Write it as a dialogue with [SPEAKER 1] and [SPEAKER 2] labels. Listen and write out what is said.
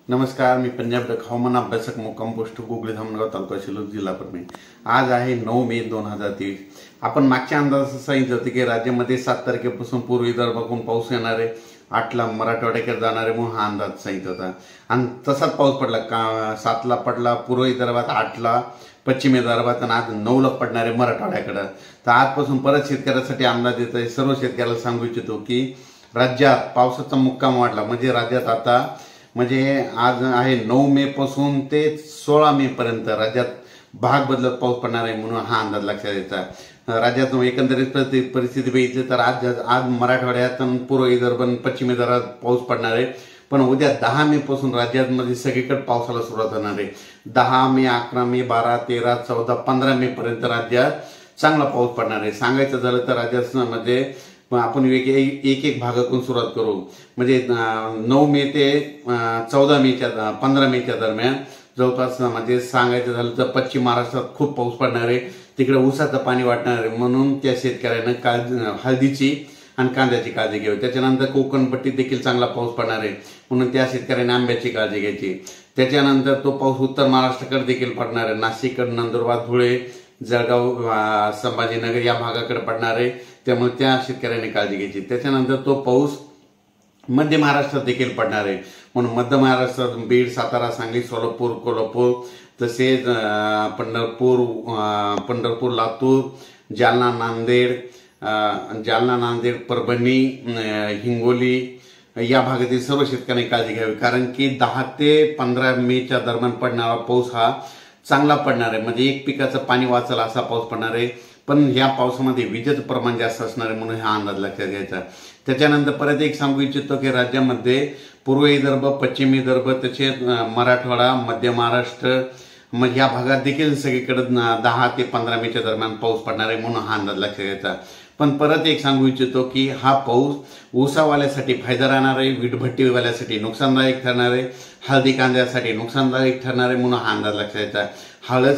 [SPEAKER 1] नमस्कार, मी पंजाब डक हवामान अभ्यासक मुक्काम पोस्ट गुगली धामणगाव तालुका शिरूर जिल्हा परभणी। आज आहे 9 मे 2023। आपण मागच्या अंदाजात सांगितलं होतं की राज्यामध्ये 7 तारखेपासून पूर्व विदर्भाकडून पाऊस येणार आहे, 8 ला मराठवाड्याकडे जाणार आहे म्हणून हा अंदाज सांगितला होता आणि तसाच पाऊस पडला। 7 ला पडला पूर्व विदर्भात, 8 ला पश्चिम विदर्भात आणि आज 9 ला पडणार आहे मराठवाड्याकडे। तर आजपासून परत शेतकऱ्यासाठी अंदाज येत आहे। सर्व शेतकऱ्याला सांगू इच्छितो की राज्यात पावसाचा मुक्काम वाढला, म्हणजे राज्यात आता आज आहे 9 मे पासून ते 16 मे पर्यंत राज्यात भाग बदलत पाऊस पडणार आहे म्हणून हा अंदाज लक्षात यायचा। राज्यात एकंदरीत परिस्थिती बघितली तर आज मराठवाड्यात पूर्व विदर्भ पश्चिम विदर्भात पाऊस पडणार आहे, पण उद्या 10 मे पासून राज्यामध्ये सगळीकडे पावसाला सुरुवात होणार आहे। 10 मे, 11 मे, 12, 13, 14, 15 मे पर्यंत राज्यात चांगला पाऊस पडणार आहे। सांगायचं झालं तर राज्यामध्ये आपण एक भागातून सुरुवात करू, म्हणजे 9 मे ते 15 मेच्या दरम्यान जवळपास म्हणजे सांगायचं झालं तर पश्चिम महाराष्ट्रात खूप पाऊस पडणार आहे, तिकडे ऊसाचं पाणी वाटणार आहे म्हणून त्या शेतकऱ्यांना हळदीची आणि कांद्याची काळजी घ्यावी। त्याच्यानंतर कोकण पट्टीत देखील चांगला पाऊस पडणार आहे म्हणून त्या शेतकऱ्यांनी आंब्याची काळजी घ्यायची। त्याच्यानंतर तो पाऊस उत्तर महाराष्ट्राकडे देखील पडणार आहे, नाशिककडे, नंदुरबार, धुळे, जळगाव, संभाजीनगर या भागाकडे पडणार आहे, त्यामुळे त्या शेतकऱ्यांनी काळजी घ्यायची। त्याच्यानंतर तो पाऊस मध्य महाराष्ट्रात देखील पडणार आहे म्हणून मध्य महाराष्ट्रात बीड, सातारा, सांगली, सोलापूर, कोल्हापूर, तसेच पंढरपूर, लातूर, जालना, नांदेड, परभणी, हिंगोली या भागातील सर्व शेतकऱ्यांनी काळजी घ्यावी, कारण की 10 ते 15 मेच्या दरम्यान पडणारा पाऊस हा चांगला पडणार आहे, म्हणजे एक पिकाचं पाणी वाचेल असा पाऊस पडणार आहे। पण या पावसामध्ये विजेचं प्रमाण जास्त असणार आहे म्हणून हा अंदाज लक्षात घ्यायचा। त्याच्यानंतर परत एक सांगू इच्छितो की राज्यामध्ये पूर्व विदर्भ, पश्चिम विदर्भ, तसेच मराठवाडा, मध्य महाराष्ट्र मग या भागात देखील सगळीकडे 10 ते 15 मेच्या दरम्यान पाऊस पडणार आहे म्हणून हा अंदाज लक्षात घ्यायचा। पण परत एक सांगू इच्छितो की हा पाऊस ऊसावाल्यासाठी फायदा राहणार आहे, वीटभट्टीवाल्यासाठी नुकसानदायक ठरणार आहे, हळदी कांद्यासाठी नुकसानदायक ठरणार आहे म्हणून हा अंदाज लक्षात घ्यायचा। हळद